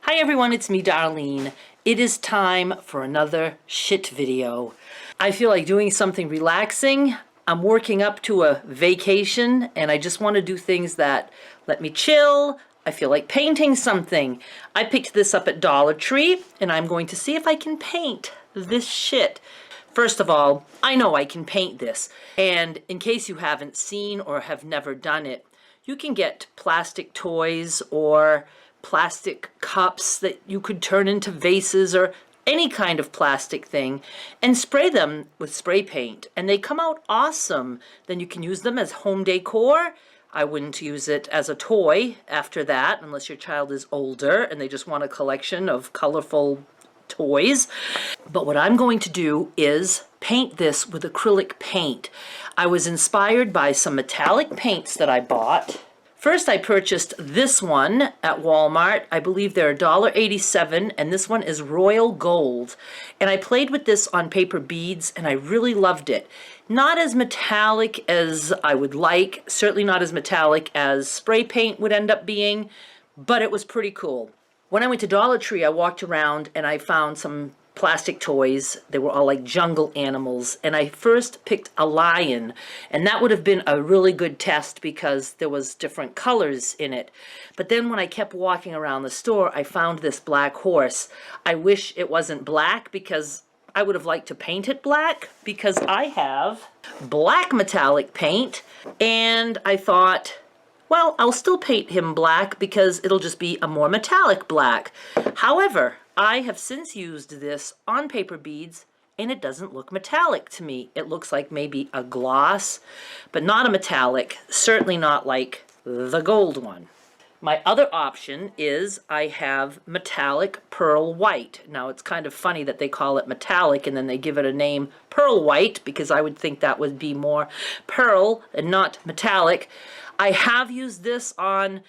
Hi everyone, it's me, Darlene. It is time for another shit video. I feel like doing something relaxing. I'm working up to a vacation and I just want to do things that let me chill. I feel like painting something. I picked this up at Dollar Tree and I'm going to see if I can paint this shit. First of all, I know I can paint this. And in case you haven't seen or have never done it, you can get plastic toys or plastic cups that you could turn into vases or any kind of plastic thing and spray them with spray paint and they come out awesome. Then you can use them as home decor. I wouldn't use it as a toy after that unless your child is older and they just want a collection of colorful toys. But what I'm going to do is paint this with acrylic paint. I was inspired by some metallic paints that I bought. First, I purchased this one at Walmart. I believe they're $1.87, and this one is royal gold. And I played with this on paper beads, and I really loved it. Not as metallic as I would like, certainly not as metallic as spray paint would end up being, but it was pretty cool. When I went to Dollar Tree, I walked around and I found some plastic toys. They were all like jungle animals, and I first picked a lion, and that would have been a really good test because there was different colors in it. But then when I kept walking around the store, I found this black horse. I wish it wasn't black because I would have liked to paint it black because I have black metallic paint, and I thought, well, I'll still paint him black because it'll just be a more metallic black. However, I have since used this on paper beads and it doesn't look metallic to me. It looks like maybe a gloss, but not a metallic, certainly not like the gold one. My other option is I have metallic pearl white. Now it's kind of funny that they call it metallic and then they give it a name pearl white because I would think that would be more pearl and not metallic. I have used this on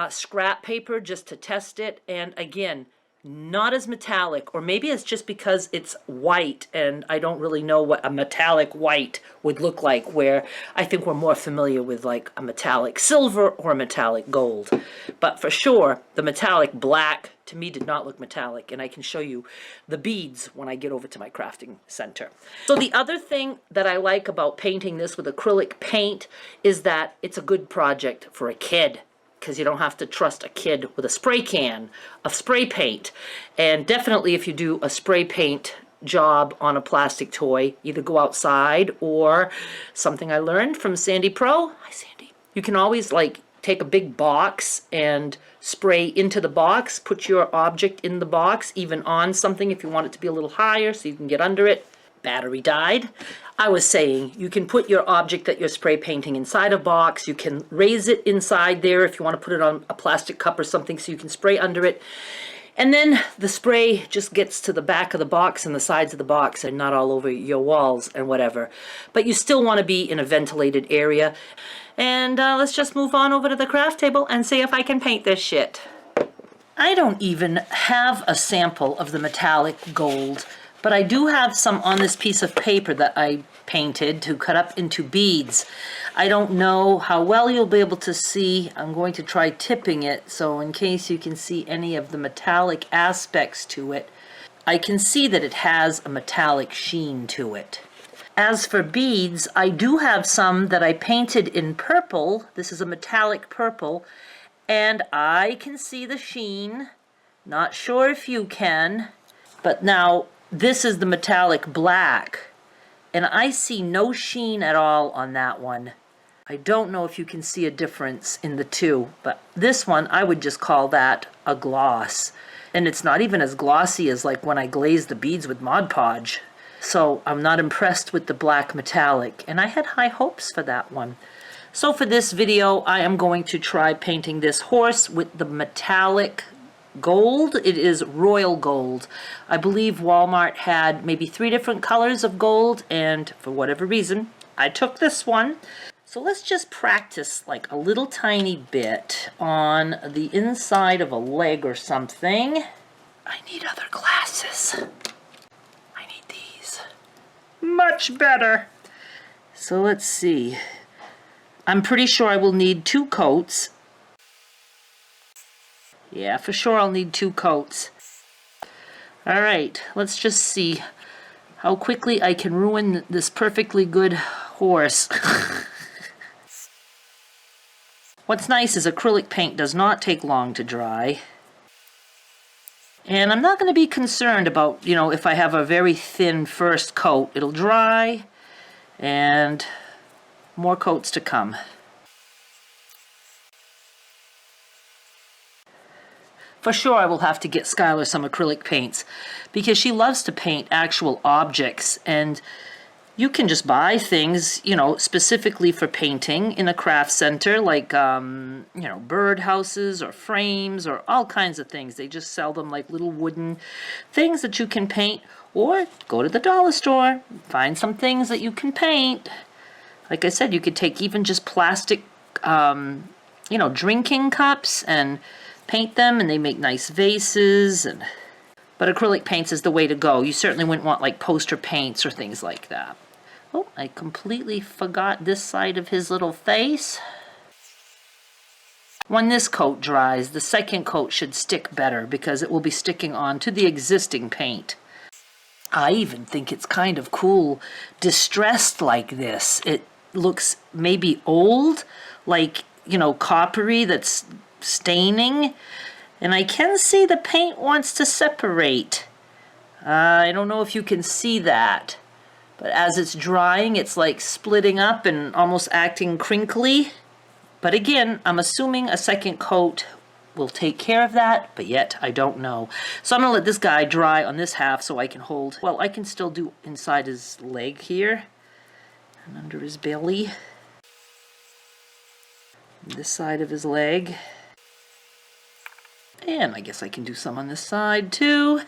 scrap paper just to test it, and again, not as metallic, or maybe it's just because it's white and I don't really know what a metallic white would look like, where I think we're more familiar with like a metallic silver or a metallic gold. But for sure, the metallic black to me did not look metallic, and I can show you the beads when I get over to my crafting center. So the other thing that I like about painting this with acrylic paint is that it's a good project for a kid, because you don't have to trust a kid with a spray can of spray paint. And definitely if you do a spray paint job on a plastic toy, either go outside or something I learned from Sandy Pro. Hi, Sandy. You can always like take a big box and spray into the box, put your object in the box, even on something if you want it to be a little higher so you can get under it. Battery died. I was saying you can put your object that you're spray painting inside a box. You can raise it inside there if you want to put it on a plastic cup or something so you can spray under it. And then the spray just gets to the back of the box and the sides of the box and not all over your walls and whatever. But you still want to be in a ventilated area. And let's just move on over to the craft table and see if I can paint this shit. I don't even have a sample of the metallic gold, but I do have some on this piece of paper that I painted to cut up into beads. I don't know how well you'll be able to see. I'm going to try tipping it, so in case you can see any of the metallic aspects to it, I can see that it has a metallic sheen to it. As for beads, I do have some that I painted in purple. This is a metallic purple, and I can see the sheen. Not sure if you can, but now this is the metallic black, and I see no sheen at all on that one. I don't know if you can see a difference in the two, but this one, I would just call that a gloss. And it's not even as glossy as like when I glazed the beads with Mod Podge. So I'm not impressed with the black metallic, and I had high hopes for that one. So for this video, I am going to try painting this horse with the metallic gold. It is royal gold. I believe Walmart had maybe 3 different colors of gold, and for whatever reason, I took this one. So let's just practice like a little tiny bit on the inside of a leg or something. I need other glasses. I need these. Much better. So let's see. I'm pretty sure I will need 2 coats. Yeah, for sure I'll need 2 coats. All right, let's just see how quickly I can ruin this perfectly good horse. What's nice is acrylic paint does not take long to dry. And I'm not going to be concerned about, you know, if I have a very thin first coat. It'll dry, and more coats to come. For sure I will have to get Skylar some acrylic paints, because she loves to paint actual objects, and you can just buy things, you know, specifically for painting in a craft center, like, you know, bird houses or frames or all kinds of things. They just sell them like little wooden things that you can paint, or go to the dollar store, find some things that you can paint. Like I said, you could take even just plastic, you know, drinking cups and paint them, and they make nice vases. But acrylic paints is the way to go. You certainly wouldn't want like poster paints or things like that. Oh, I completely forgot this side of his little face. When this coat dries, the second coat should stick better because it will be sticking on to the existing paint. I even think it's kind of cool distressed like this. It looks maybe old, like, you know, coppery that's staining. And I can see the paint wants to separate. I don't know if you can see that. But as it's drying, it's like splitting up and almost acting crinkly. But again, I'm assuming a second coat will take care of that, but yet I don't know. So I'm going to let this guy dry on this half so I can hold, well, I can still do inside his leg here and under his belly. This side of his leg. And I guess I can do some on this side too.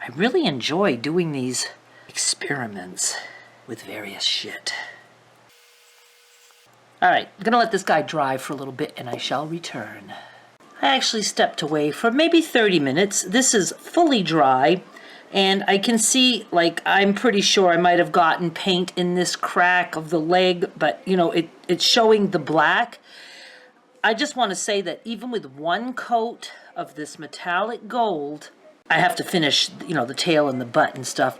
I really enjoy doing these experiments with various shit. Alright, I'm gonna let this guy dry for a little bit and I shall return. I actually stepped away for maybe 30 minutes. This is fully dry, and I can see, like, I'm pretty sure I might have gotten paint in this crack of the leg, but, you know, it's showing the black. I just want to say that even with 1 coat of this metallic gold, I have to finish, you know, the tail and the butt and stuff.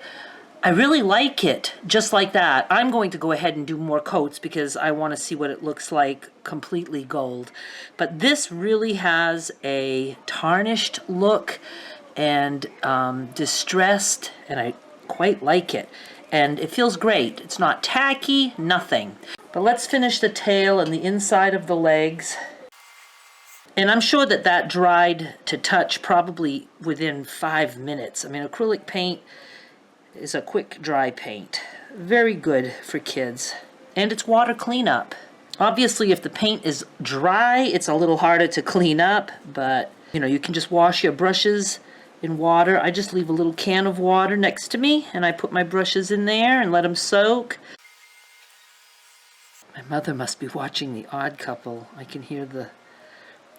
I really like it, just like that. I'm going to go ahead and do more coats because I want to see what it looks like completely gold. But this really has a tarnished look and distressed, and I quite like it. And it feels great. It's not tacky, nothing. But let's finish the tail and the inside of the legs. And I'm sure that that dried to touch probably within 5 minutes. I mean, acrylic paint is a quick dry paint. Very good for kids. And it's water cleanup. Obviously, if the paint is dry, it's a little harder to clean up, but, you know, you can just wash your brushes in water. I just leave a little can of water next to me, and I put my brushes in there and let them soak. My mother must be watching The Odd Couple. I can hear the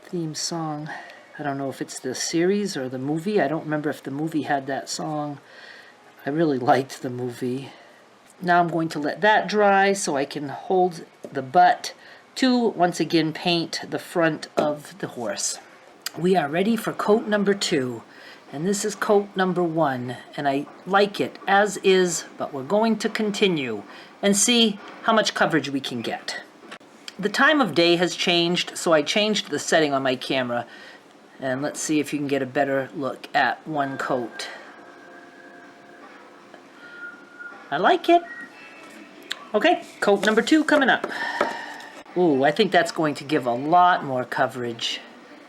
theme song. I don't know if it's the series or the movie. I don't remember if the movie had that song. I really liked the movie. Now I'm going to let that dry so I can hold the butt to once again paint the front of the horse. We are ready for coat number 2, and this is coat number 1, and I like it as is, but we're going to continue and see how much coverage we can get. The time of day has changed, so I changed the setting on my camera, and let's see if you can get a better look at 1 coat. I like it. Okay, coat number 2 coming up. Ooh, I think that's going to give a lot more coverage.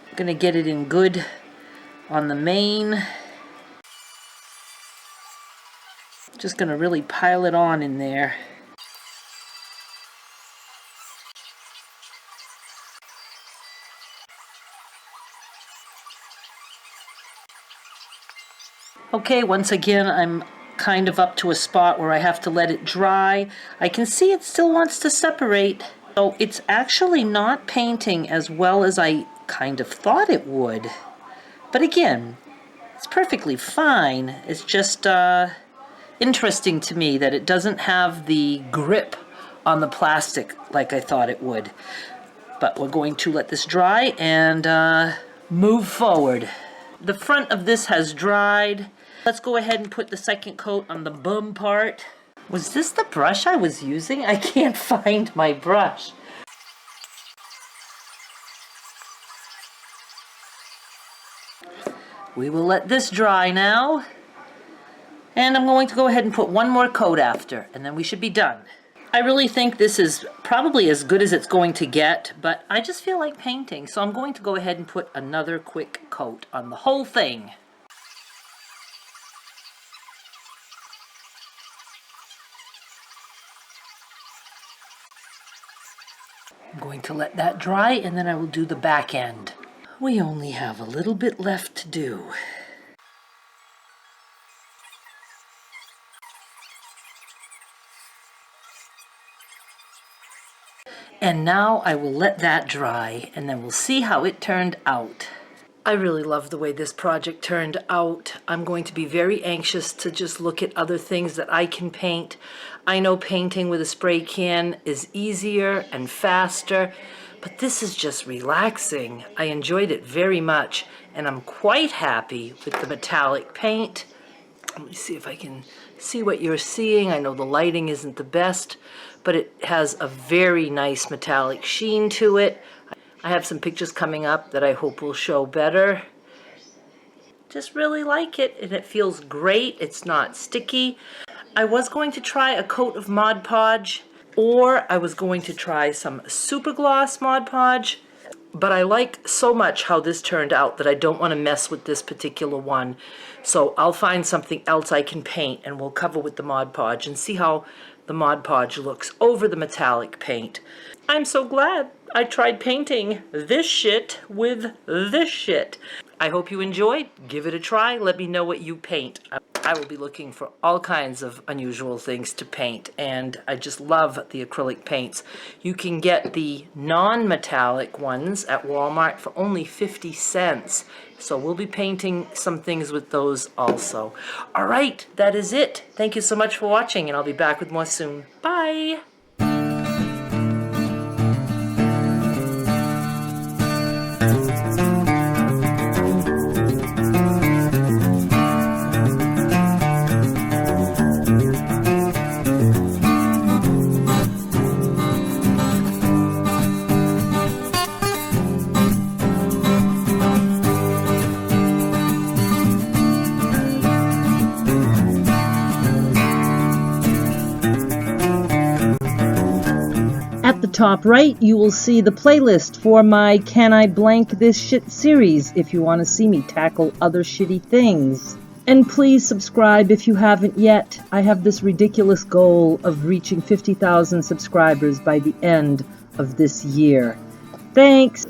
I'm gonna get it in good on the mane. Just gonna really pile it on in there. Okay, once again, I'm kind of up to a spot where I have to let it dry. I can see it still wants to separate. So it's actually not painting as well as I kind of thought it would. But again, it's perfectly fine. It's just interesting to me that it doesn't have the grip on the plastic like I thought it would. But we're going to let this dry and move forward. The front of this has dried. Let's go ahead and put the second coat on the bum part. Was this the brush I was using? I can't find my brush. We will let this dry now. And I'm going to go ahead and put one more coat after, and then we should be done. I really think this is probably as good as it's going to get, but I just feel like painting, so I'm going to go ahead and put another quick coat on the whole thing. I'm going to let that dry, and then I will do the back end. We only have a little bit left to do. And now I will let that dry, and then we'll see how it turned out. I really love the way this project turned out. I'm going to be very anxious to just look at other things that I can paint. I know painting with a spray can is easier and faster, but this is just relaxing. I enjoyed it very much, and I'm quite happy with the metallic paint. Let me see if I can see what you're seeing. I know the lighting isn't the best, but it has a very nice metallic sheen to it. I have some pictures coming up that I hope will show better. Just really like it, and it feels great. It's not sticky. I was going to try a coat of Mod Podge, or I was going to try some super gloss Mod Podge, but I like so much how this turned out that I don't want to mess with this particular one. So I'll find something else I can paint, and we'll cover with the Mod Podge and see how the Mod Podge looks over the metallic paint. I'm so glad I tried painting this shit with this shit. I hope you enjoyed. Give it a try. Let me know what you paint. I will be looking for all kinds of unusual things to paint, and I just love the acrylic paints. You can get the non-metallic ones at Walmart for only 50 cents. So we'll be painting some things with those also. All right, that is it. Thank you so much for watching, and I'll be back with more soon. Bye. At the top right, you will see the playlist for my Can I Blank This Shit series if you want to see me tackle other shitty things. And please subscribe if you haven't yet. I have this ridiculous goal of reaching 50,000 subscribers by the end of this year. Thanks!